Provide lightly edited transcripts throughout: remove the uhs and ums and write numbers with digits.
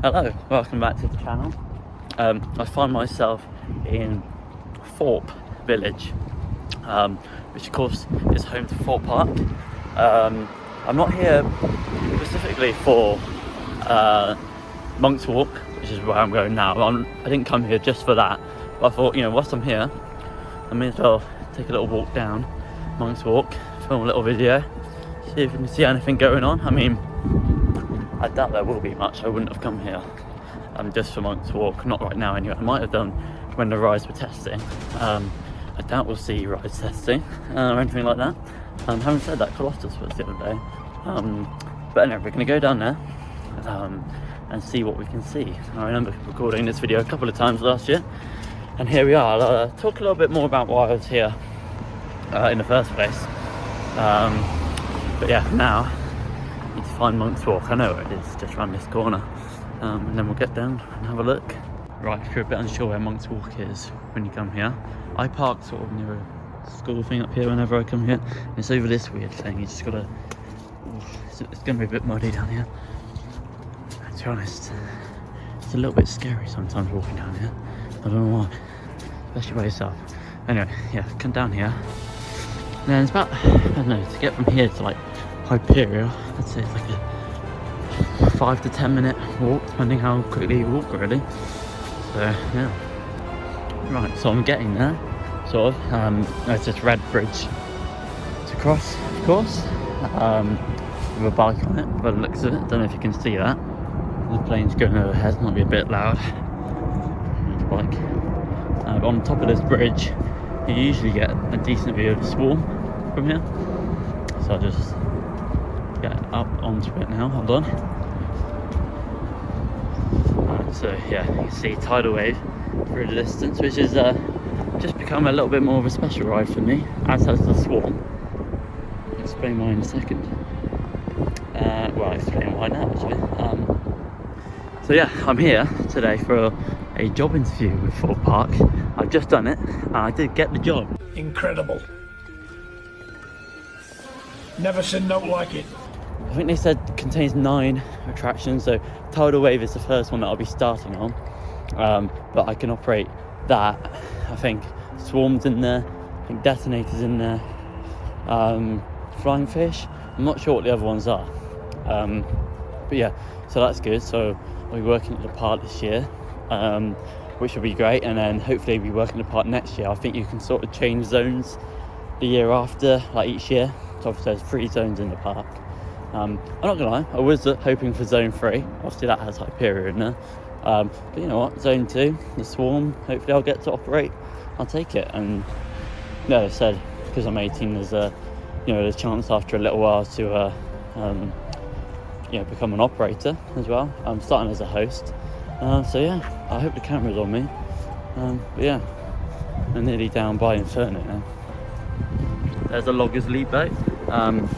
Hello, welcome back to the channel. I find myself in Thorpe Village, which of course is home to Thorpe Park. I'm not here specifically for Monk's Walk, which is where I'm going now. I didn't come here just for that, but I thought, whilst I'm here, I may as well take a little walk down Monk's Walk, film a little video, see if you can see anything going on. I mean, I doubt there will be much. I wouldn't have come here just for Monk's Walk, not right now anyway. I might have done when the rides were testing. I doubt we'll see rides testing or anything like that. Having said that, Colossus was the other day. But anyway, we're going to go down there and see what we can see. I remember recording this video a couple of times last year, and here we are. I'll talk a little bit more about why I was here in the first place. But yeah, for now, I need to find Monk's Walk. I know where it is, just around this corner. And then we'll get down and have a look. Right, if you're a bit unsure where Monk's Walk is when you come here, I park sort of near a school thing up here whenever I come here. And it's over this weird thing. You just gotta. It's gonna be a bit muddy down here. And to be honest, it's a little bit scary sometimes walking down here. I don't know why, especially by yourself. Anyway, yeah, come down here. And then it's about, I don't know, to get from here to like Hyperion, I'd say it's like a 5 to 10 minute walk, depending how quickly you walk, really. So yeah, right, so I'm getting there, sort of. There's this red bridge to cross, of course, with a bike on it by the looks of it. Don't know if you can see that. The plane's going overhead, might be a bit loud. Bike. But on top of this bridge, you usually get a decent view of the Swarm from here. So I'll just get up onto it now. Hold on. Right, so yeah, you can see tidal wave through the distance, which is just become a little bit more of a special ride for me, as has the Swarm. I'll explain why in a second. Well, I'll explain why now actually. So yeah, I'm here today for a job interview with Thorpe Park. I've just done it and I did get the job. Incredible. Never seen no like it. I think they said it contains 9 attractions, so tidal wave is the first one that I'll be starting on. But I can operate that. I think Swarm's in there, I think Detonator's in there, Flying Fish. I'm not sure what the other ones are. But yeah, so that's good. So I'll be working at the park this year, which will be great, and then hopefully be working at the park next year. I think you can sort of change zones the year after, like each year. So obviously there's 3 zones in the park. I'm not gonna lie, I was hoping for zone 3. Obviously that has Hyperion in there. But you know what, zone 2, the Swarm, hopefully I'll get to operate. I'll take it. And I said, because I'm 18, there's a chance after a little while to become an operator as well. I'm starting as a host. So yeah, I hope the camera's on me. But yeah, I'm nearly down by Inferno now. There's a Loggers Leap boat. To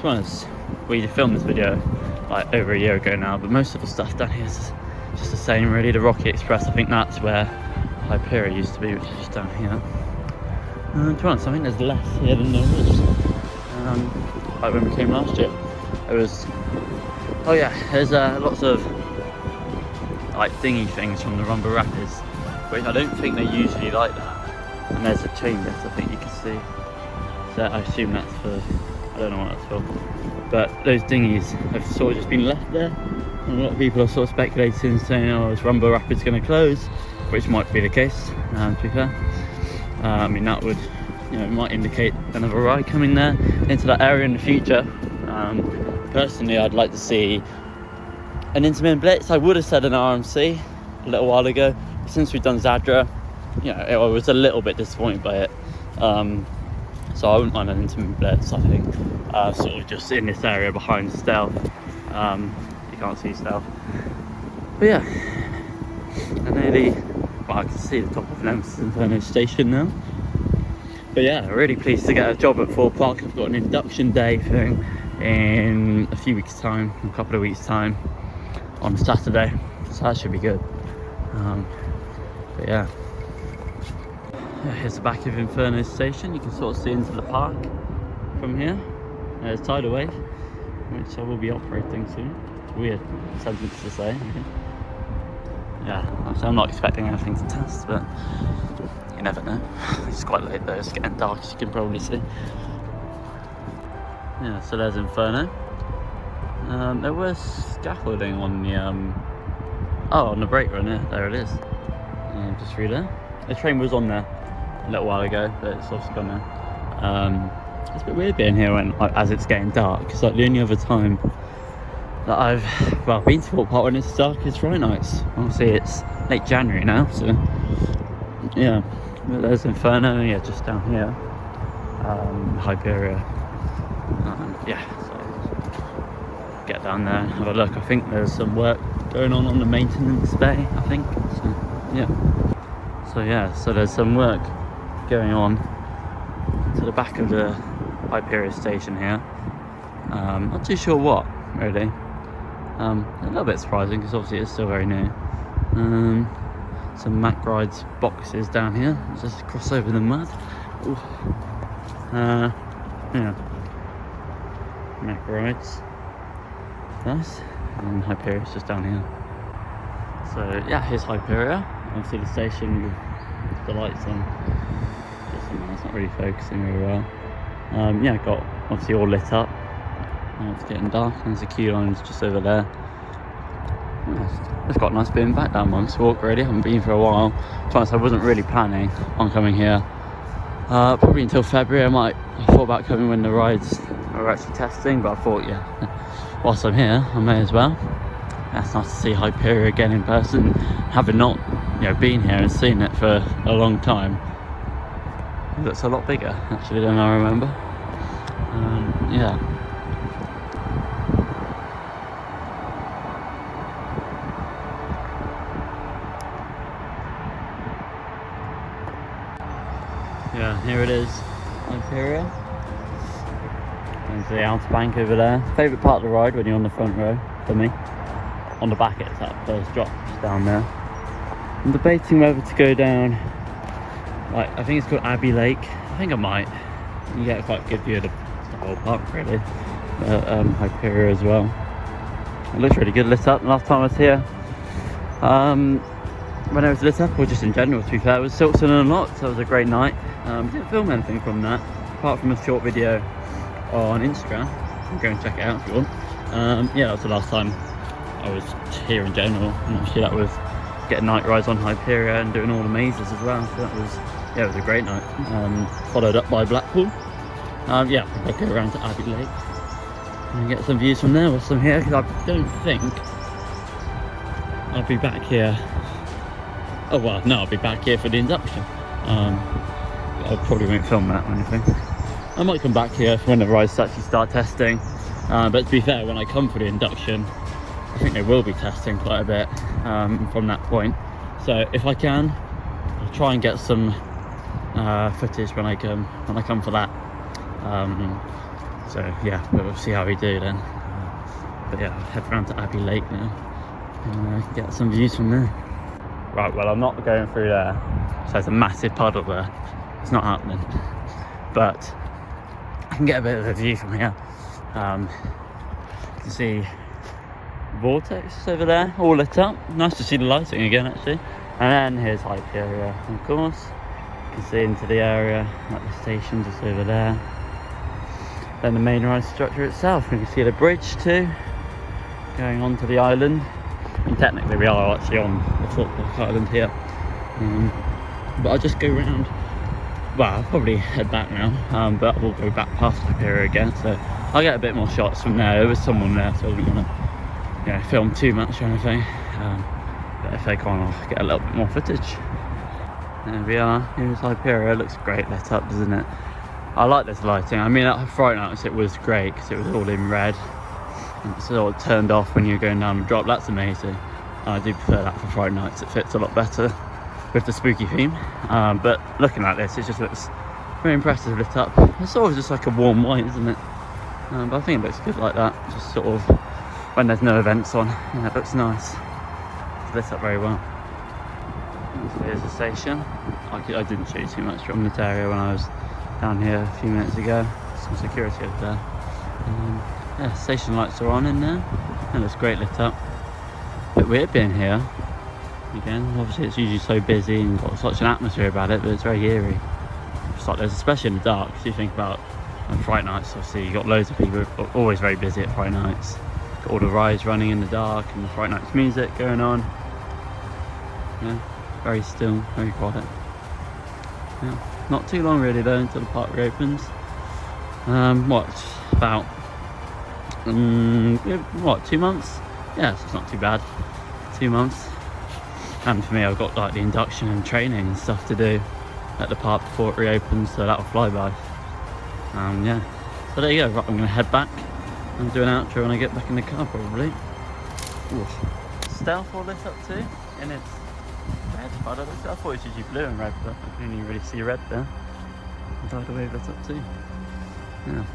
be honest, we filmed this video like over a year ago now, but most of the stuff down here is just the same really. The Rocky Express, I think that's where Hyperion used to be, which is just down here. To be honest, I think there's less here than there was. Like when we came last year, there was, oh yeah, there's lots of like dinghy things from the Rumba Rapids, which I don't think they usually like that. And there's a chain lift, I think you can see. So I assume that's for, I don't know what that's for. But those dinghies have sort of just been left there. And a lot of people are sort of speculating, saying, oh, is Rumba Rapids going to close? Which might be the case, to be fair. I mean, that would, might indicate another ride coming there into that area in the future. Personally, I'd like to see an Intamin Blitz. I would have said an RMC a little while ago. Since we've done Zadra, I was a little bit disappointed by it. So I wouldn't mind an Intamin Blitz, I think. Sort of just in this area behind Stealth. You can't see Stealth. But yeah, I can see the top of Nemesis Inferno station now. But yeah, really pleased to get a job at Thorpe Park. I've got an induction day thing in a few weeks' time, a couple of weeks' time, on Saturday. So that should be good. But yeah. Here's the back of Inferno station. You can sort of see into the park from here. There's tidal wave, which I will be operating soon. Weird sentence to say. yeah, so I'm not expecting anything to test, but you never know. It's quite late though, it's getting dark as you can probably see. Yeah, so there's Inferno. There was scaffolding on the on the brake run, yeah, there it is. Just through there. The train was on there a little while ago, but it's obviously gone now. It's a bit weird being here when, like, as it's getting dark. It's like the only other time that I've been to Thorpe Park when it's dark is Friday nights. Obviously it's late January now, so yeah. But there's Inferno, yeah, just down here. Hyperia. Yeah, so get down there and have a look. I think there's some work going on the maintenance bay, I think. So yeah, so there's some work going on to the back of the Hyperia station here. Not too sure what, really. A little bit surprising because obviously it's still very new. Some Mack Rides boxes down here, just cross over the mud. Yeah, Mack Rides, nice. And Hyperia's just down here. So yeah, here's Hyperia. Obviously the station with the lights on. It's not really focusing very well. Yeah, got obviously all lit up. Now it's getting dark and there's a queue line just over there. It's got a nice being back down Monks Walk really. I haven't been for a while. To be honest, I wasn't really planning on coming here. Probably until February. I thought about coming when the rides are actually testing, but I thought, yeah, whilst I'm here, I may as well. It's nice to see Hyperia again in person, having not, been here and seen it for a long time. It looks a lot bigger actually than I remember. Yeah. Yeah, here it is, Hyperia. There's the outer bank over there. Favourite part of the ride when you're on the front row, for me. On the back it's that first drop just down there. I'm debating whether to go down, like, I think it's called Abbey Lake. I think I might. You get a quite good view of the whole park really. Hyperia as well. It looks really good lit up. Last time I was here, when it was lit up, or just in general to be fair, it was Silkstone Unlocked, so it was a great night. Didn't film anything from that, apart from a short video on Instagram. You can go and check it out if you want. Yeah, that was the last time I was here in general, and actually that was getting night rides on Hyperia and doing all the mazes as well, so that was, yeah, it was a great night. Followed up by Blackpool. Yeah, I'll go around to Abbey Lake and get some views from there with some here, because I don't think I'll be back here. Oh well, no, I'll be back here for the induction. I probably won't film that or anything. I might come back here when the rides actually start testing, but to be fair, when I come for the induction, I think they will be testing quite a bit from that point. So if I can, I'll try and get some footage when I come for that. So yeah, we'll see how we do then. But yeah, I'll head around to Abbey Lake now and get some views from there. Right, well, I'm not going through there, so there's a massive puddle there. It's not happening, but I can get a bit of a view from here. You can see Vortex over there, all lit up. Nice to see the lighting again, actually. And then here's Hyperia, of course. You can see into the area, like the station just over there. Then the main ride structure itself. You can see the bridge too, going onto the island. And technically we are actually on the Thorpe Park Island here. But I'll just go round. Well, I'll probably head back now, but we'll go back past Hyperia again. So I'll get a bit more shots from there. There was someone there, so I wouldn't want to film too much or anything. But if I can, I'll get a little bit more footage. There we are. Here's Hyperia. It looks great lit up, doesn't it? I like this lighting. I mean, at Friday nights it was great because it was all in red. And it's sort of turned off when you're going down the drop. That's amazing. I do prefer that for Friday nights. It fits a lot better with the spooky theme. But looking at this, it just looks very impressive lit up. It's sort of just like a warm white, isn't it? But I think it looks good like that. Just sort of when there's no events on. Yeah, it looks nice. It's lit up very well. So here's the station. I didn't show you too much from this area when I was down here a few minutes ago. Some security over there. Yeah, station lights are on in there. It looks great lit up. Bit weird being here again. Obviously it's usually so busy and got such an atmosphere about it, but it's very eerie. It's like there's, especially in the dark, because you think about Fright Nights, obviously you got loads of people, always very busy at Fright Nights. Got all the rides running in the dark and the Fright Nights music going on. Yeah, very still, very quiet. Yeah, not too long really though until the park reopens. What, about 2 months? Yeah, so it's not too bad. 2 months. And for me, I've got like the induction and training and stuff to do at the park before it reopens, so that'll fly by. Yeah, so there you go. Right, I'm gonna head back and do an outro when I get back in the car probably. Ooh. Stealth all this up to in its red. I thought it was usually blue and red, but I couldn't even really see red there. And by the way, that's up to. Yeah.